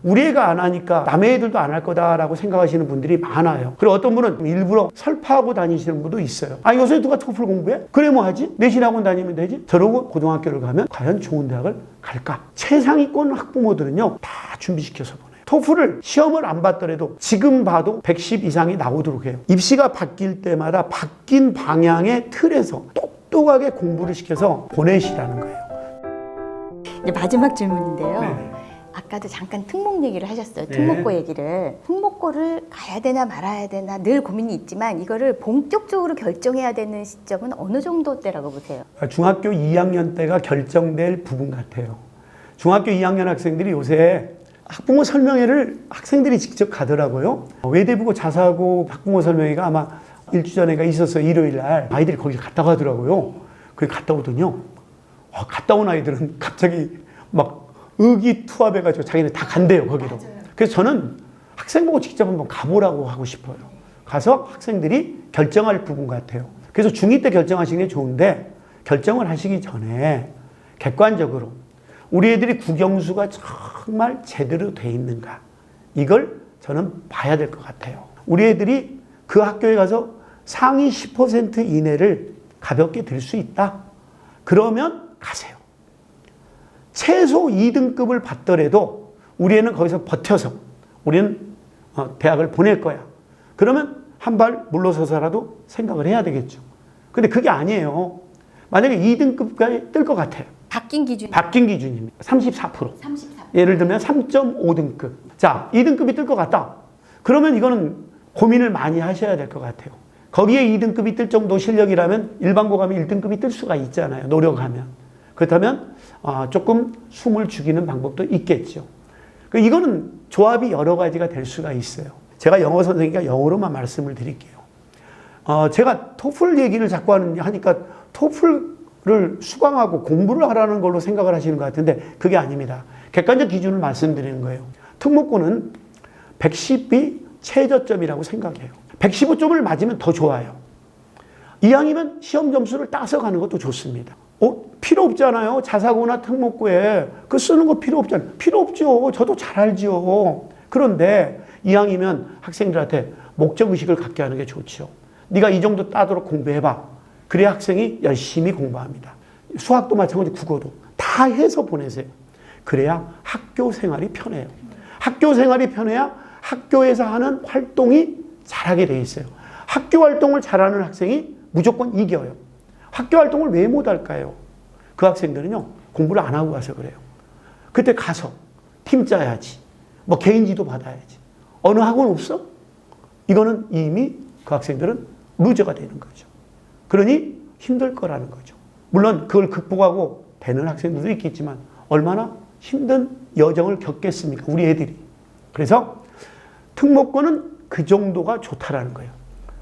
우리 애가 안 하니까 남의 애들도 안 할 거다라고 생각하시는 분들이 많아요. 그리고 어떤 분은 일부러 설파하고 다니시는 분도 있어요. 아, 요새 누가 토플 공부해? 그래 뭐 하지? 내신학원 다니면 되지? 저러고 고등학교를 가면 과연 좋은 대학을 갈까? 최상위권 학부모들은요, 다 준비시켜서 보내요. 토플을 시험을 안 봤더라도 지금 봐도 110 이상이 나오도록 해요. 입시가 바뀔 때마다 바뀐 방향의 틀에서 똑똑하게 공부를 시켜서 보내시라는 거예요. 이제 마지막 질문인데요. 네. 아까도 잠깐 특목 얘기를 하셨어요. 특목고 얘기를. 특목고를 가야 되나 말아야 되나 늘 고민이 있지만 이거를 본격적으로 결정해야 되는 시점은 어느 정도 때라고 보세요? 중학교 2학년 때가 결정될 부분 같아요. 중학교 2학년 학생들이 요새 학부모 설명회를 학생들이 직접 가더라고요. 외대부고 자사고 학부모 설명회가 아마 일주 전에가 있었어요. 일요일 날. 아이들이 거기 갔다 가더라고요. 거기 갔다 오더니요. 갔다 온 아이들은 갑자기 막 의기투합해가지고 자기는 다 간대요, 거기로. 맞아요. 그래서 저는 학생 보고 직접 한번 가보라고 하고 싶어요. 가서 학생들이 결정할 부분 같아요. 그래서 중2 때 결정하시는 게 좋은데 결정을 하시기 전에 객관적으로 우리 애들이 국영수가 정말 제대로 돼 있는가, 이걸 저는 봐야 될 것 같아요. 우리 애들이 그 학교에 가서 상위 10% 이내를 가볍게 들 수 있다? 그러면 가세요. 최소 2등급을 받더라도 우리 애는 거기서 버텨서 우리는 대학을 보낼 거야. 그러면 한 발 물러서서라도 생각을 해야 되겠죠. 근데 그게 아니에요. 만약에 2등급까지 뜰 것 같아요. 바뀐 기준. 바뀐 기준입니다. 34%. 34. 예를 들면 3.5등급. 자, 2등급이 뜰 것 같다. 그러면 이거는 고민을 많이 하셔야 될 것 같아요. 거기에 2등급이 뜰 정도 실력이라면 일반고 가면 1등급이 뜰 수가 있잖아요. 노력하면. 그렇다면 조금 숨을 죽이는 방법도 있겠죠. 이거는 조합이 여러 가지가 될 수가 있어요. 제가 영어 선생이니까 영어로만 말씀을 드릴게요. 제가 토플 얘기를 자꾸 하니까 토플을 수강하고 공부를 하라는 걸로 생각을 하시는 것 같은데 그게 아닙니다. 객관적 기준을 말씀드리는 거예요. 특목고는 110이 최저점이라고 생각해요. 115점을 맞으면 더 좋아요. 이왕이면 시험 점수를 따서 가는 것도 좋습니다. 필요 없잖아요. 자사고나 특목고에 그 쓰는 거 필요 없잖아요. 필요 없죠. 저도 잘 알죠. 그런데 이왕이면 학생들한테 목적의식을 갖게 하는 게 좋죠. 네가 이 정도 따도록 공부해봐. 그래야 학생이 열심히 공부합니다. 수학도 마찬가지, 국어도 다 해서 보내세요. 그래야 학교 생활이 편해요. 학교 생활이 편해야 학교에서 하는 활동이 잘하게 돼 있어요. 학교 활동을 잘하는 학생이 무조건 이겨요. 학교 활동을 왜 못할까요? 그 학생들은요, 공부를 안 하고 가서 그래요. 그때 가서 팀 짜야지. 뭐 개인지도 받아야지. 어느 학원 없어? 이거는 이미 그 학생들은 루저가 되는 거죠. 그러니 힘들 거라는 거죠. 물론 그걸 극복하고 되는 학생들도 있겠지만 얼마나 힘든 여정을 겪겠습니까? 우리 애들이. 그래서 특목고는 그 정도가 좋다라는 거예요.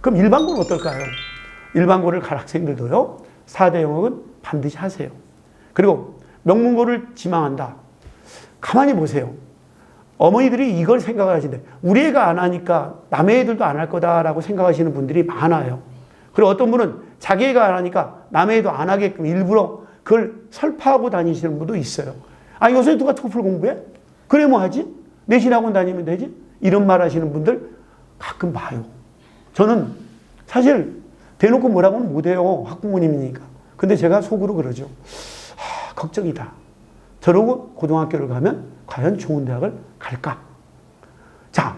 그럼 일반고는 어떨까요? 일반고를 갈 학생들도요, 4대 영역은 반드시 하세요. 그리고 명문고를 지망한다. 가만히 보세요. 어머니들이 이걸 생각을 하시는데 우리 애가 안 하니까 남의 애들도 안 할 거다라고 생각하시는 분들이 많아요. 그리고 어떤 분은 자기 애가 안 하니까 남의 애도 안 하게끔 일부러 그걸 설파하고 다니시는 분도 있어요. 아, 요새 누가 토플 공부해? 그래 뭐 하지? 내신학원 다니면 되지? 이런 말 하시는 분들 가끔 봐요. 저는 사실 대놓고 뭐라고는 못해요. 학부모님이니까. 근데 제가 속으로 그러죠. 걱정이다. 저러고 고등학교를 가면 과연 좋은 대학을 갈까? 자,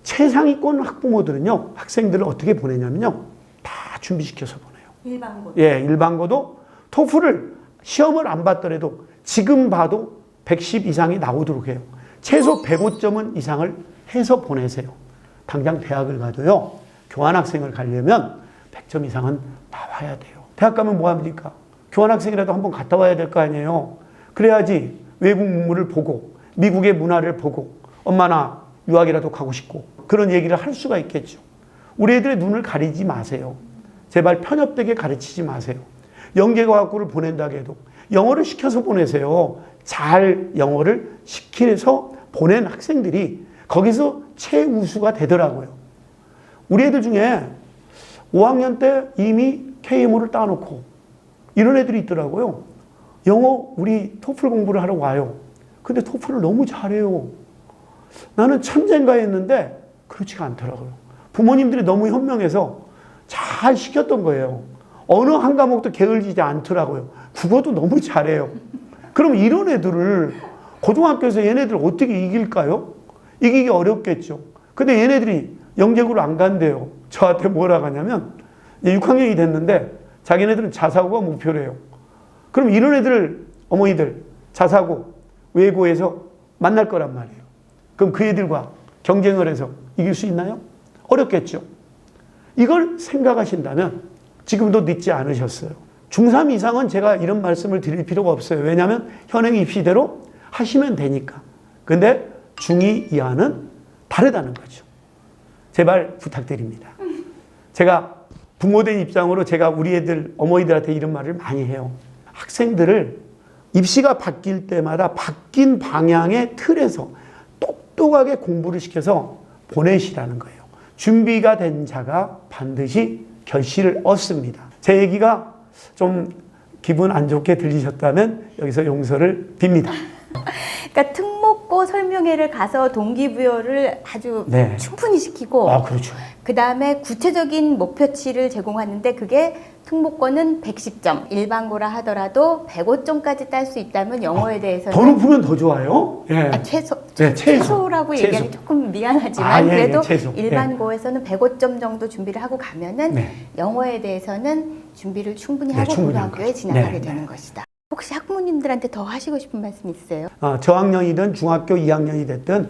최상위권 학부모들은요, 학생들을 어떻게 보내냐면요, 다 준비시켜서 보내요. 일반고. 예, 일반고도 토플을 시험을 안 봤더라도 지금 봐도 110 이상이 나오도록 해요. 최소 105점 이상을 해서 보내세요. 당장 대학을 가도요, 교환학생을 가려면 100점 이상은 나와야 돼요. 대학 가면 뭐 합니까? 교환학생이라도 한번 갔다 와야 될 거 아니에요. 그래야지 외국 문물을 보고 미국의 문화를 보고 엄마나 유학이라도 가고 싶고 그런 얘기를 할 수가 있겠죠. 우리 애들의 눈을 가리지 마세요. 제발 편협되게 가르치지 마세요. 영계과학고를 보낸다고 해도 영어를 시켜서 보내세요. 잘 영어를 시켜서 보낸 학생들이 거기서 최우수가 되더라고요. 우리 애들 중에 5학년 때 이미 KMO를 따놓고 이런 애들이 있더라고요. 영어 우리 토플 공부를 하러 와요. 근데 토플을 너무 잘해요. 나는 천재인가 했는데 그렇지가 않더라고요. 부모님들이 너무 현명해서 잘 시켰던 거예요. 어느 한 과목도 게을리지 않더라고요. 국어도 너무 잘해요. 그럼 이런 애들을 고등학교에서 얘네들 어떻게 이길까요? 이기기 어렵겠죠. 근데 얘네들이 영재고를 안 간대요. 저한테 뭐라고 하냐면 6학년이 됐는데 자기네들은 자사고가 목표래요. 그럼 이런 애들을 어머니들 자사고 외고에서 만날 거란 말이에요. 그럼 그 애들과 경쟁을 해서 이길 수 있나요? 어렵겠죠. 이걸 생각하신다면 지금도 늦지 않으셨어요. 중3 이상은 제가 이런 말씀을 드릴 필요가 없어요. 왜냐하면 현행 입시대로 하시면 되니까. 근데 중2 이하는 다르다는 거죠. 제발 부탁드립니다. 제가 부모된 입장으로 제가 우리 애들, 어머니들한테 이런 말을 많이 해요. 학생들을 입시가 바뀔 때마다 바뀐 방향의 틀에서 똑똑하게 공부를 시켜서 보내시라는 거예요. 준비가 된 자가 반드시 결실을 얻습니다. 제 얘기가 좀 기분 안 좋게 들리셨다면 여기서 용서를 빕니다. 그러니까 특목고 설명회를 가서 동기부여를 아주 네. 충분히 시키고 그렇죠. 그 다음에 구체적인 목표치를 제공하는데 그게 특목고는 110점, 일반고라 하더라도 105점까지 딸 수 있다면 영어에 대해서는 더 높으면 더 좋아요. 예. 최소라고 최소. 얘기하기 조금 미안하지만 그래도 최소. 일반고에서는 105점 정도 준비를 하고 가면은 영어에 대해서는 준비를 충분히 하고 고등학교에 진학하게 되는 것이다. 혹시 학부모님들한테 더 하시고 싶은 말씀 있으세요? 저학년이든 중학교 2학년이 됐든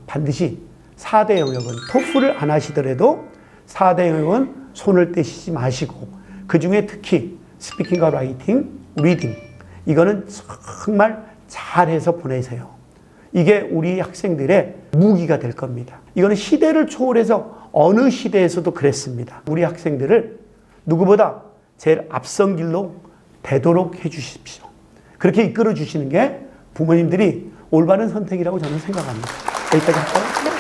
반드시 4대 영역은 토플을 안 하시더라도 4대 영역은 손을 떼시지 마시고 그중에 특히 스피킹과 라이팅, 리딩 이거는 정말 잘해서 보내세요. 이게 우리 학생들의 무기가 될 겁니다. 이거는 시대를 초월해서 어느 시대에서도 그랬습니다. 우리 학생들을 누구보다 제일 앞선 길로 되도록 해주십시오. 그렇게 이끌어 주시는 게 부모님들이 올바른 선택이라고 저는 생각합니다. 여기까지 할까요?